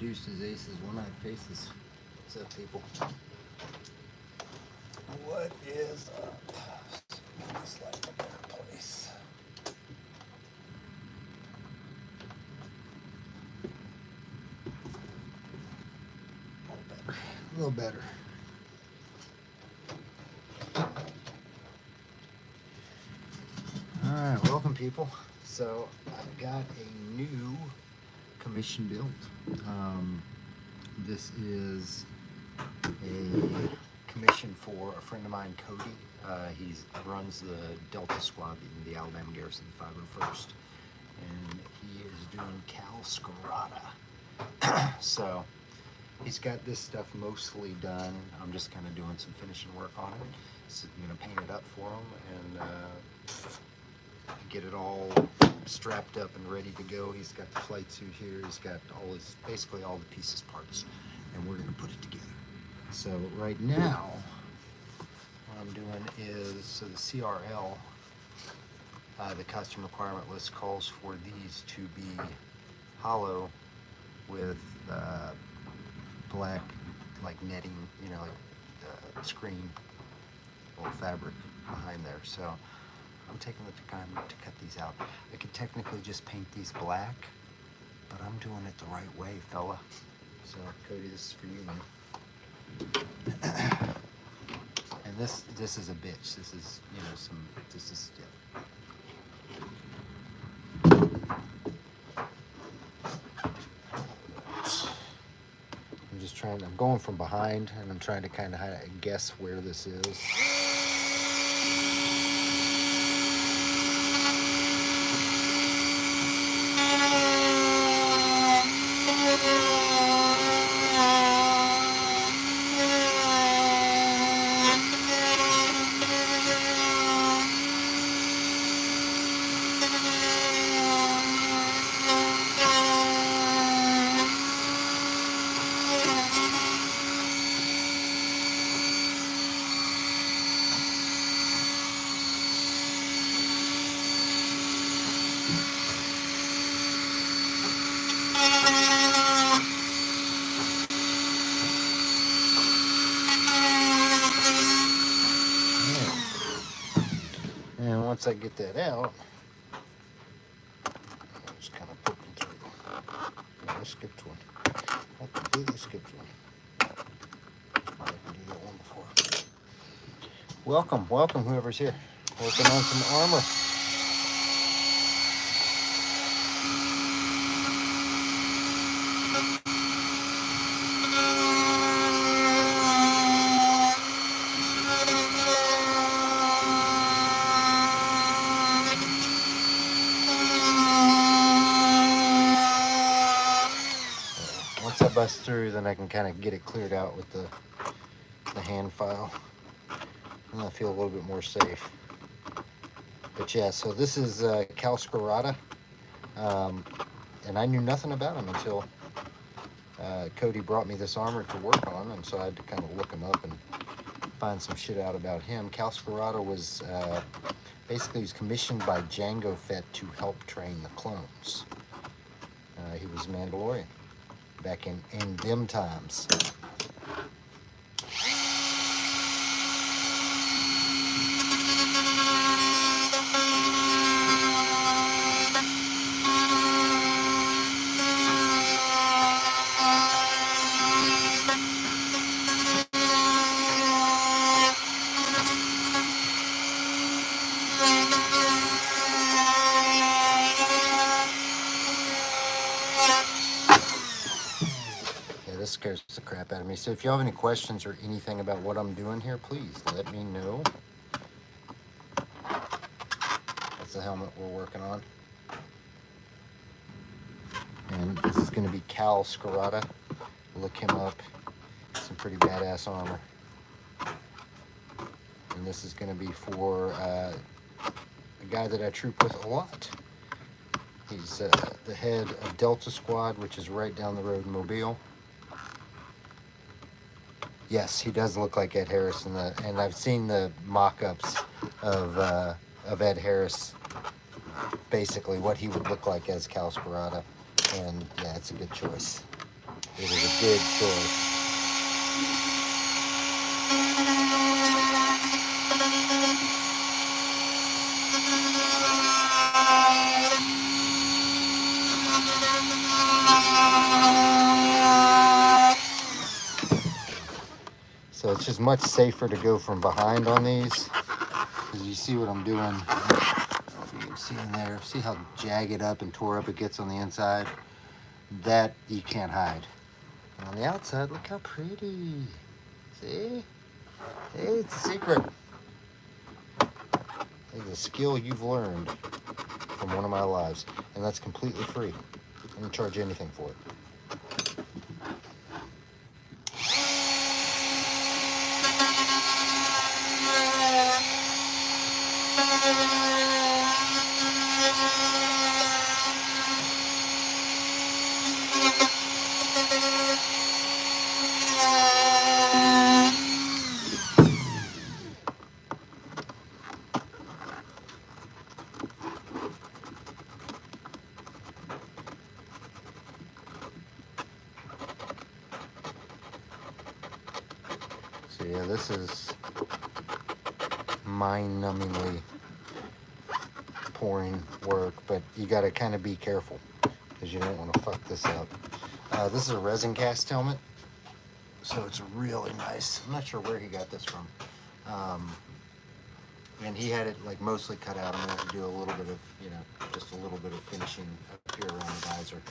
Deuces, aces, one-eyed faces. What's up, people? What is up? Make this light a better place. A little better. All right, welcome, people. So I've got a new commission build. This is a commission for a friend of mine, Cody. He runs the Delta Squad in the Alabama Garrison, 501st, and he is doing Cal Skirata. So he's got this stuff mostly done. I'm just kind of doing some finishing work on it. So I'm going to paint it up for him and get it all strapped up and ready to go. He's got the flight suit here. He's got all his, basically all the pieces, parts, and we're going to put it together. So right now, what I'm doing is, so the CRL, the custom requirement list calls for these to be hollow with black, like netting, you know, like screen or fabric behind there. So I'm taking the time to cut these out. I could technically just paint these black, but I'm doing it the right way, fella. So Cody, this is for you, man. And this is a bitch. This is, you know, this is, yeah. I'm just trying, I'm going from behind and I'm trying to kind of guess where this is. And once I get that out, I'm just kind of poking through. I skipped one. I completely skipped one. I can do that one before. Welcome, whoever's here. Working on some armor. Once I bust through, then I can kind of get it cleared out with the hand file. And I feel a little bit more safe. But yeah, so this is Cal Skirata. And I knew nothing about him until Cody brought me this armor to work on, and so I had to kind of look him up and find some shit out about him. Cal Skirata was basically, he was commissioned by Jango Fett to help train the clones. He was a Mandalorian back in them times. This scares the crap out of me. So if you have any questions or anything about what I'm doing here, please let me know. That's the helmet we're working on. And this is going to be Cal Skirata. Look him up. Some pretty badass armor. And this is going to be for a guy that I troop with a lot. He's the head of Delta Squad, which is right down the road in Mobile. Yes, he does look like Ed Harris, and I've seen the mock-ups of Ed Harris, basically what he would look like as Cal Skirata, and yeah, it's a good choice. it is a good choice. So it's just much safer to go from behind on these, because you see what I'm doing. I don't know if you can see in there. See how jagged up and tore up it gets on the inside? That you can't hide. And on the outside, look how pretty. See? Hey, it's a secret. It's a skill you've learned from one of my lives, and that's completely free. I don't charge you anything for it. So yeah, this is mind-numbingly pouring work, but you got to kind of be careful because you don't want to fuck this up. This is a resin cast helmet, so it's really nice. I'm not sure where he got this from, and he had it like mostly cut out. I'm gonna have to do a little bit of, just a little bit of finishing up here around the visor.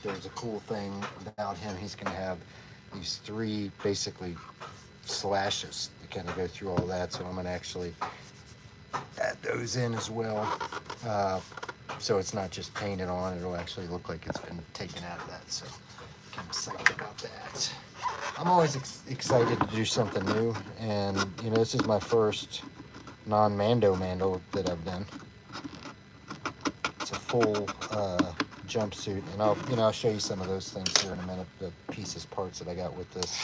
There's a cool thing about him. He's gonna have these three basically slashes to kind of go through all that, so I'm gonna actually add those in as well, so it's not just painted on, it'll actually look like it's been taken out of that. So kind of psyched about that. I'm always excited to do something new, and this is my first non-Mando that I've done. It's a full jumpsuit, and I'll show you some of those things here in a minute, the pieces, parts that I got with this.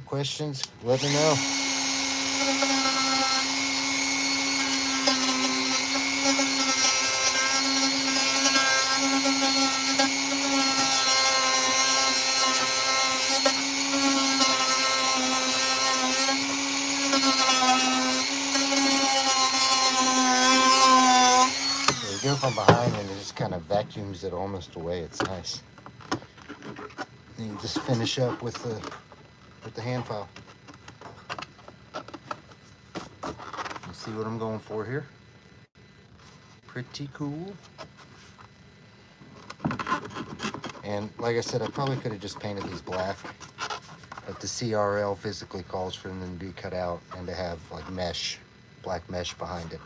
Questions, let me know. You go from behind and it just kind of vacuums it almost away. It's nice. And you just finish up with the hand file. You see what I'm going for here? Pretty cool. And like I said, I probably could have just painted these black, but the CRL physically calls for them to be cut out and to have like mesh, black mesh behind it.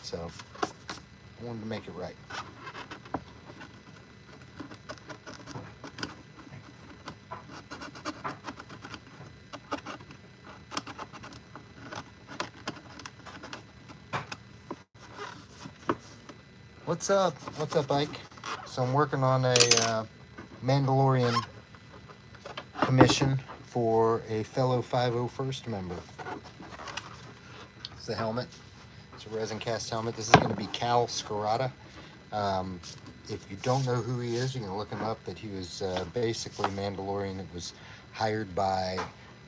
So I wanted to make it right. What's up? What's up, Ike? So I'm working on a Mandalorian commission for a fellow 501st member. It's the helmet. It's a resin cast helmet. This is going to be Cal Skirata. If you don't know who he is, you can look him up, but he was basically Mandalorian that was hired by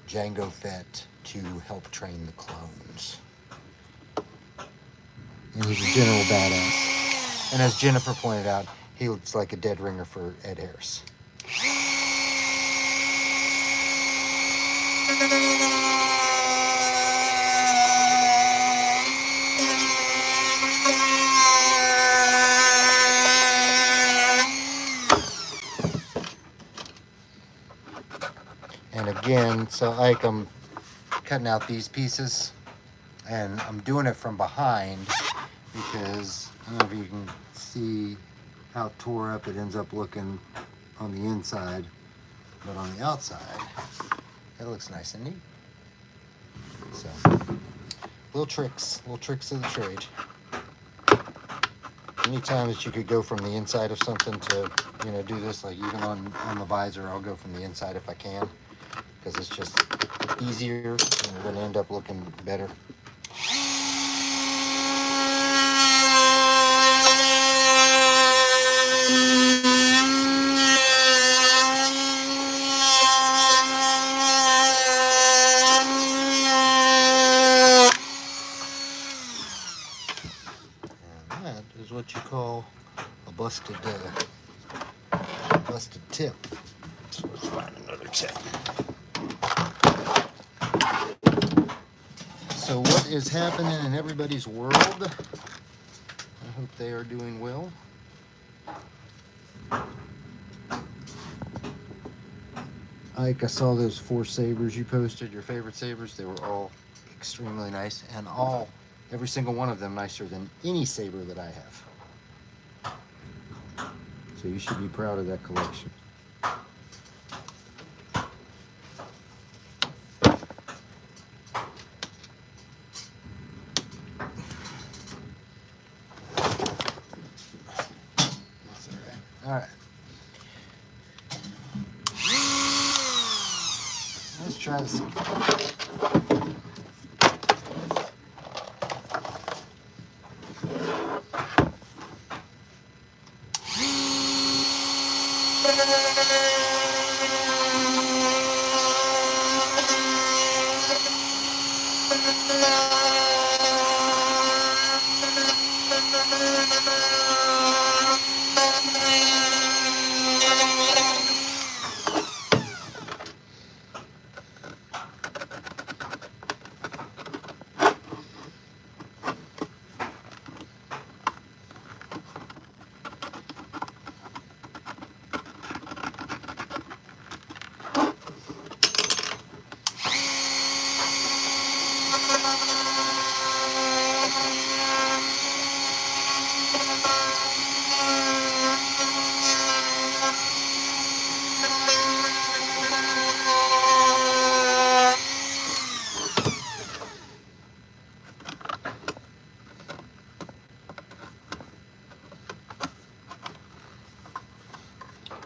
Jango Fett to help train the clones. And he's a general badass. And as Jennifer pointed out, he looks like a dead ringer for Ed Harris. And again, so like I'm cutting out these pieces, and I'm doing it from behind because I don't know if you can see how tore up it ends up looking on the inside, but on the outside, it looks nice and neat. So, little tricks of the trade. Anytime that you could go from the inside of something to, do this, like even on the visor, I'll go from the inside if I can, because it's just easier and you're going to end up looking better. And that is what you call a busted tip. So let's find another tip. So what is happening in everybody's world? I hope they are doing well. Ike, I saw those 4 sabers you posted, your favorite sabers. They were all extremely nice, and every single one of them nicer than any saber that I have. So you should be proud of that collection. All right. Let's try this again.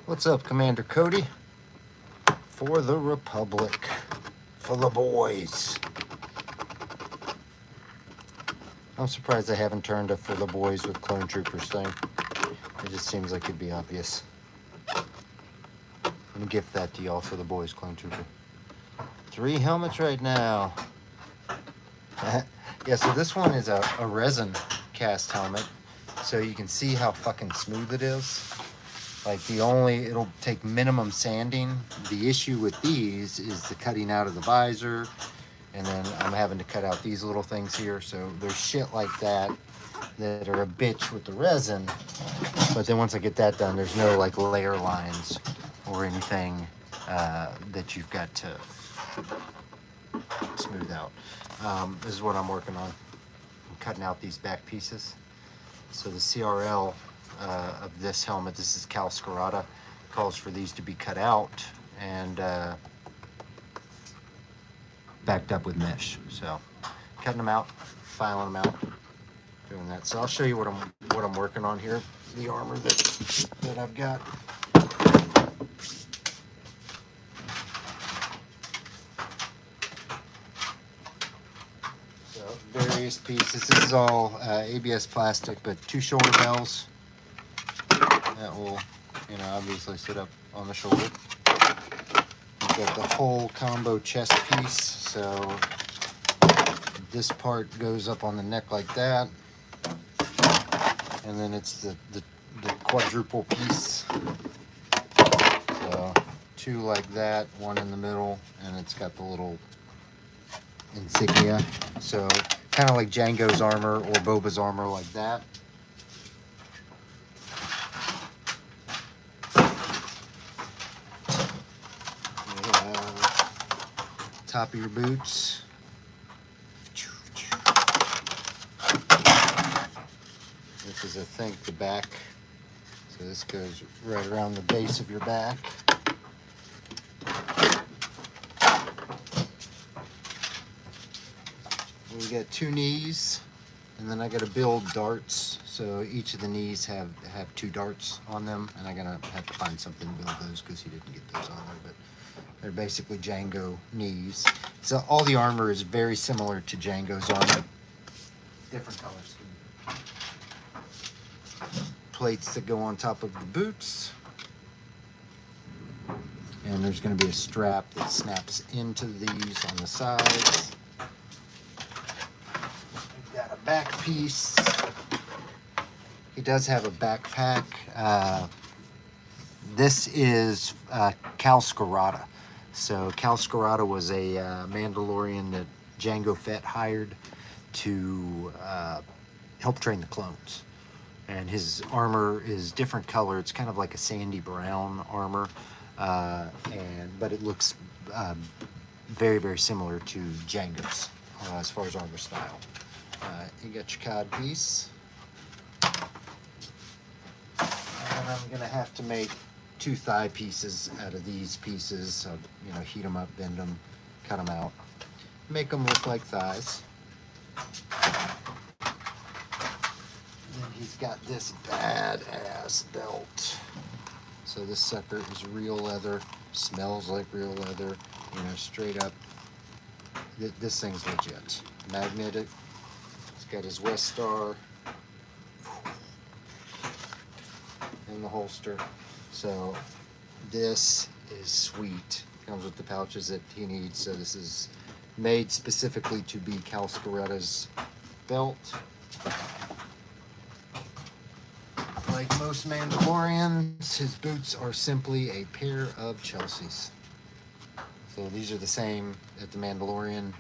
What's up, Commander Cody? For the Republic. For the boys. I'm surprised I haven't turned a For the Boys with Clone Troopers thing. It just seems like it'd be obvious. I'm gonna gift that to y'all, For the Boys Clone Trooper. 3 helmets right now. Yeah, so this one is a resin cast helmet. So you can see how fucking smooth it is. Like it'll take minimum sanding. The issue with these is the cutting out of the visor, and then I'm having to cut out these little things here. So there's shit like that are a bitch with the resin. But then once I get that done, there's no like layer lines or anything that you've got to smooth out. This is what I'm working on. I'm cutting out these back pieces. So the CRL of this helmet, this is Cal Skirata, calls for these to be cut out and backed up with mesh. So cutting them out, filing them out, doing that. So I'll show you what I'm working on here. The armor that I've got. So various pieces. This is all ABS plastic, but 2 shoulder bells. That will, obviously sit up on the shoulder. We've got the whole combo chest piece, so this part goes up on the neck like that, and then it's the quadruple piece. So 2 like that, 1 in the middle, and it's got the little insignia. So kind of like Django's armor or Boba's armor, like that. Top of your boots. This is, I think, the back. So this goes right around the base of your back. we got 2 knees, and then I got to build darts. So each of the knees have 2 darts on them, and I'm gonna have to find something to build those because he didn't get those on there. But they're basically Django knees. So all the armor is very similar to Django's armor. Different color scheme. Plates that go on top of the boots. And there's going to be a strap that snaps into these on the sides. We've got a back piece. He does have a backpack. This is Cal Skirata. So Cal Skirata was a Mandalorian that Jango Fett hired to help train the clones. And his armor is different color. It's kind of like a sandy brown armor. But it looks very, very similar to Jango's as far as armor style. You got your cod piece. And I'm gonna have to make 2 thigh pieces out of these pieces. So, you know, heat them up, bend them, cut them out, make them look like thighs. And then he's got this badass belt. So this sucker is real leather, smells like real leather, you know, straight up. This thing's legit. Magnetic. It's got his West Star in the holster. So this is sweet. Comes with the pouches that he needs. So this is made specifically to be Cal Skirata's belt. Like most Mandalorians, his boots are simply a pair of Chelsea's. So these are the same at the Mandalorian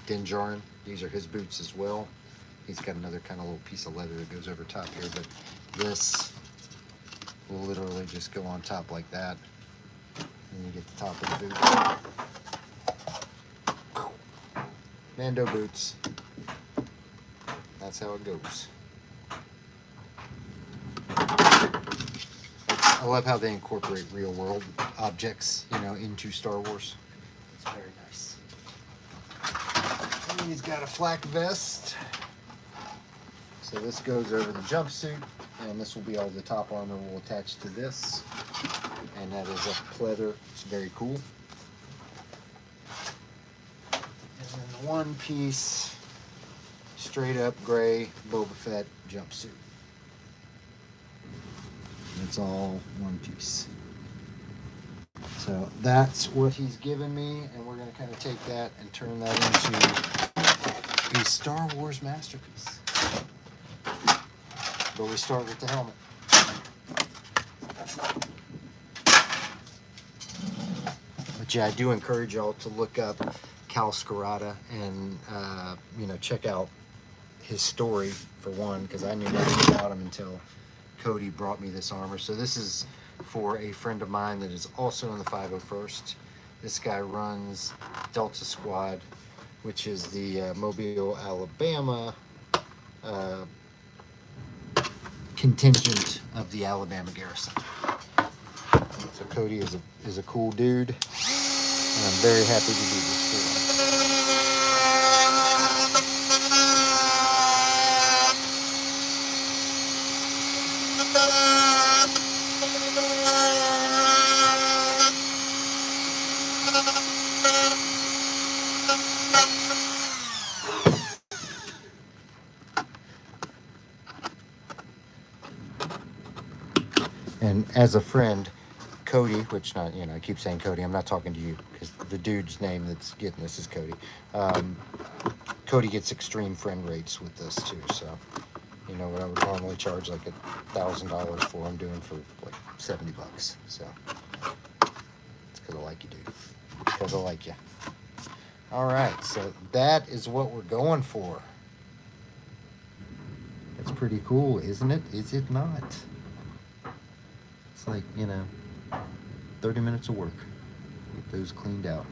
Din Djarin. These are his boots as well. He's got another kind of little piece of leather that goes over top here, but this will literally just go on top like that. And you get the top of the boot. Mando boots. That's how it goes. I love how they incorporate real world objects, you know, into Star Wars. It's very nice. And he's got a flak vest. So this goes over the jumpsuit, and this will be all the top armor will attach to this. And that is a pleather. It's very cool. And then the one piece, straight up gray Boba Fett jumpsuit. It's all one piece. So that's what he's given me, and we're going to kind of take that and turn that into a Star Wars masterpiece. But we start with the helmet. But yeah, I do encourage y'all to look up Cal Skirata and you know, check out his story for one, because I knew nothing about him until Cody brought me this armor. So this is for a friend of mine that is also in the 501st. This guy runs Delta Squad, which is the Mobile, Alabama contingent of the Alabama garrison. So Cody is a cool dude, and I'm very happy to do this for him. And as a friend, Cody, which not, you know, I keep saying Cody, I'm not talking to you because the dude's name that's getting this is Cody. Cody gets extreme friend rates with this too. So, you know, what I would normally charge like $1,000 for, I'm doing for like $70. So it's because I like you, dude. Because I like you. All right, so that is what we're going for. It's pretty cool, isn't it? Is it not? It's like, you know, 30 minutes of work. Get those cleaned out.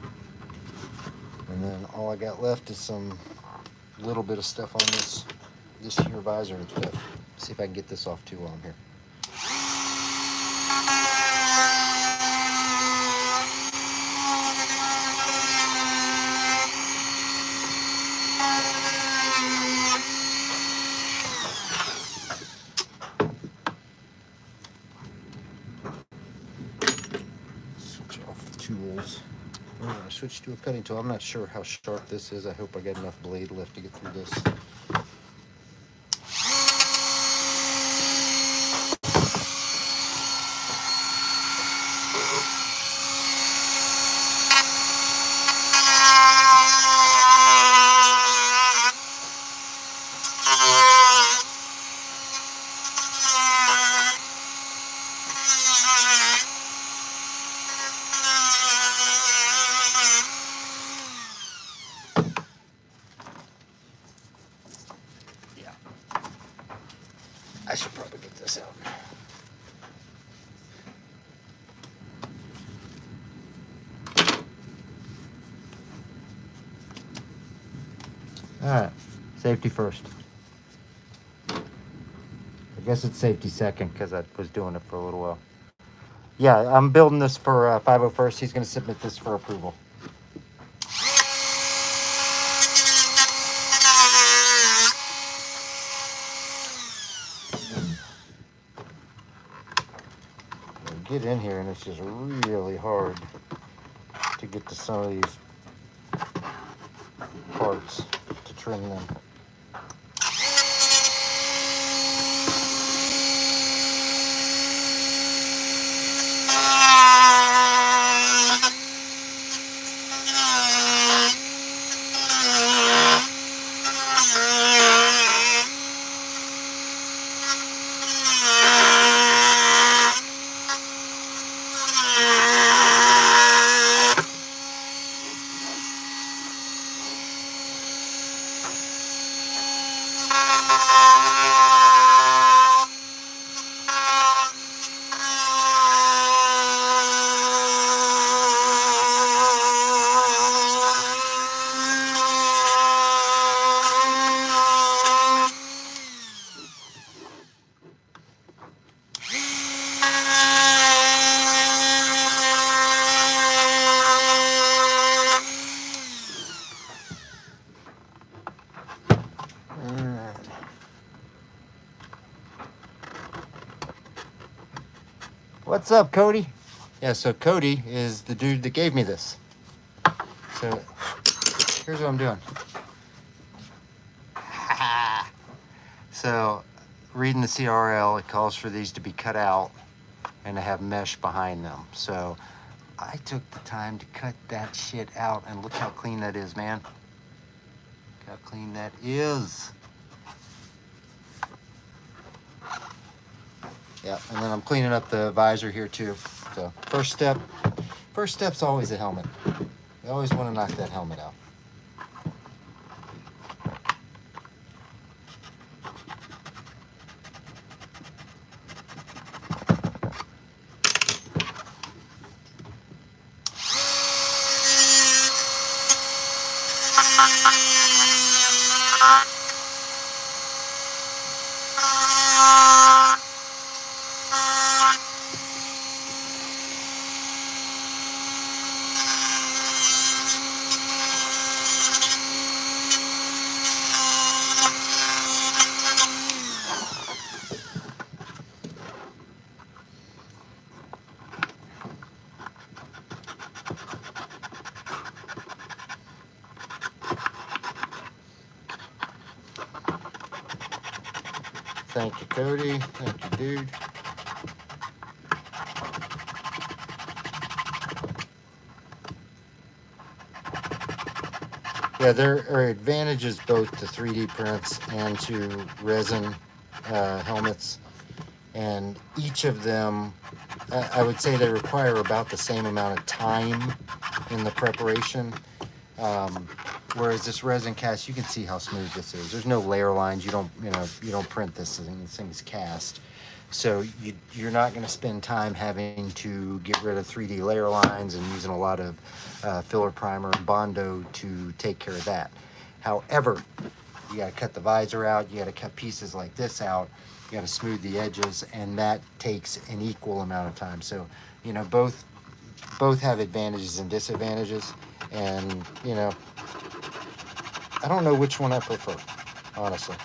And then all I got left is some little bit of stuff on this here visor and stuff. See if I can get this off too while I'm here. I'm going to switch to a cutting tool. I'm not sure how sharp this is. I hope I got enough blade left to get through this. I should probably get this out. All right, safety first. I guess it's safety second because I was doing it for a little while. Yeah, I'm building this for 501st. He's going to submit this for approval. Get in here and it's just really hard to get to some of these parts to trim them. What's up, Cody? Yeah, so Cody is the dude that gave me this. So here's what I'm doing. So reading the CRL, it calls for these to be cut out and to have mesh behind them. So I took the time to cut that shit out, and look how clean that is, man. Look how clean that is. Yeah, and then I'm cleaning up the visor here too. So first step's always a helmet. You always want to knock that helmet out. Thank you, Cody. Thank you, dude. Yeah, there are advantages both to 3D prints and to resin helmets. And each of them, I would say they require about the same amount of time in the preparation. Whereas this resin cast, you can see how smooth this is. There's no layer lines. You don't print this thing. This thing's cast. So you're not going to spend time having to get rid of 3D layer lines and using a lot of filler primer and Bondo to take care of that. However, you got to cut the visor out. You got to cut pieces like this out. You got to smooth the edges, and that takes an equal amount of time. So, both have advantages and disadvantages, and I don't know which one I prefer, honestly.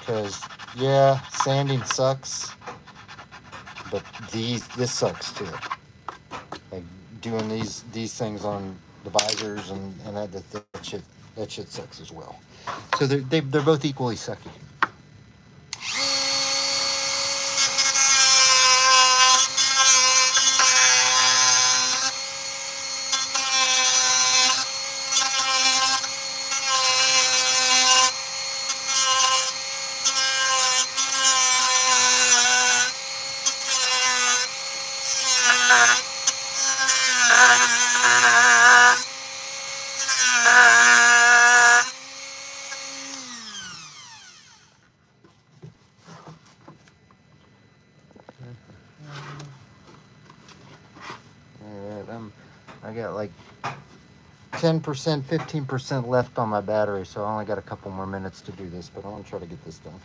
Because, yeah, sanding sucks, but this sucks too. Like doing these things on the visors and that shit sucks as well. So they're both equally sucky. I got like 10%, 15% left on my battery, so I only got a couple more minutes to do this, but I want to try to get this done.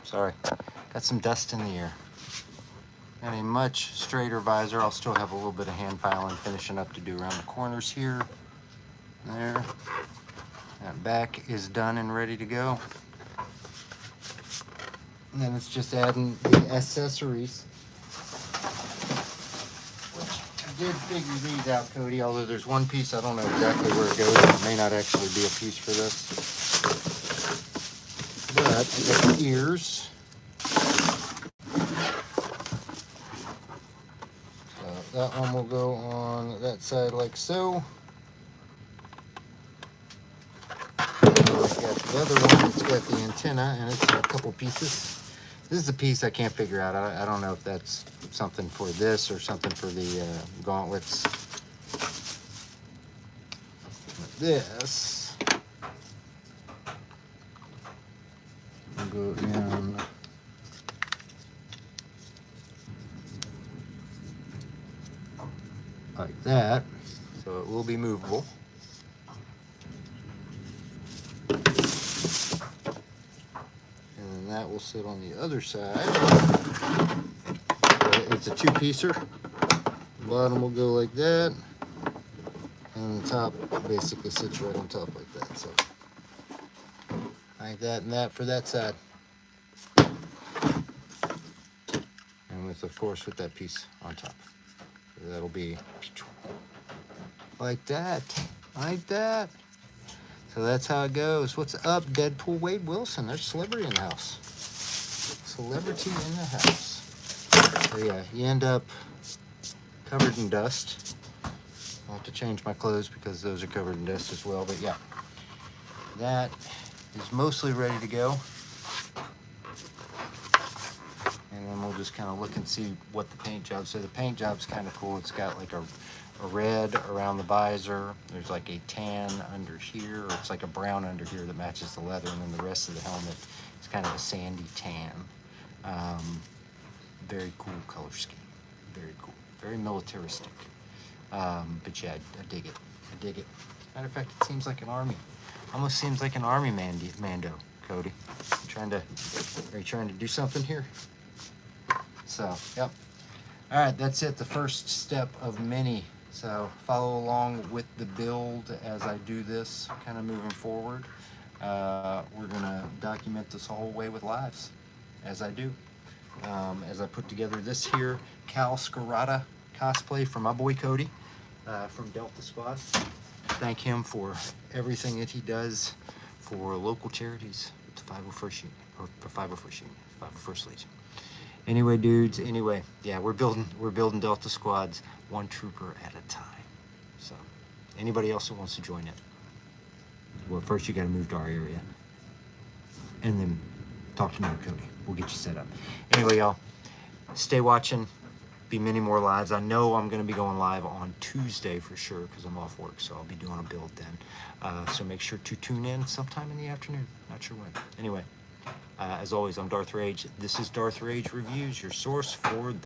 Sorry, got some dust in the air. Got a much straighter visor. I'll still have a little bit of hand filing finishing up to do around the corners here. There. That back is done and ready to go. And then it's just adding the accessories. Which I did figure these out, Cody, although there's one piece I don't know exactly where it goes. It may not actually be a piece for this. But I got the ears. So that one will go on that side like so. And I got the other one, it's got the antenna and it's a couple pieces. This is a piece I can't figure out. I don't know if that's something for this or something for the gauntlets. But this will go in like that, so it will be movable. And then that will sit on the other side. It's a two-piecer. The bottom will go like that, and the top basically sits right on top like that. So like that and that for that side. And with, of course, with that piece on top. So that'll be like that, like that. So that's how it goes. What's up, Deadpool Wade Wilson? There's celebrity in the house. Celebrity in the house. So yeah, you end up covered in dust. I'll have to change my clothes because those are covered in dust as well. But yeah, that is mostly ready to go. And then we'll just kind of look and see what the paint job. So the paint job's kind of cool. It's got like a red around the visor. There's like a tan under here, or it's like a brown under here that matches the leather, and then the rest of the helmet is kind of a sandy tan. Very cool color scheme. Very cool. Very militaristic. But yeah, I dig it. I dig it. Matter of fact, it seems like an army. Almost seems like an army Mando, Cody. Are you trying to do something here? So, yep. All right, that's it. The first step of many. So follow along with the build as I do this, kind of moving forward. We're gonna document this whole way with lives, as I do. As I put together this here Cal Skirata cosplay for my boy Cody from Delta Squad. Thank him for everything that he does for local charities, the 501st Union, or for 501st Union, 501st Legion. Anyway, dudes, yeah, we're building Delta Squads one trooper at a time. So, anybody else that wants to join it, well, first you got to move to our area, and then talk to me or Cody. We'll get you set up. Anyway, y'all, stay watching. Be many more lives. I know I'm going to be going live on Tuesday for sure because I'm off work, so I'll be doing a build then. So make sure to tune in sometime in the afternoon. Not sure when. Anyway, as always, I'm Darth Rage. This is Darth Rage Reviews, your source for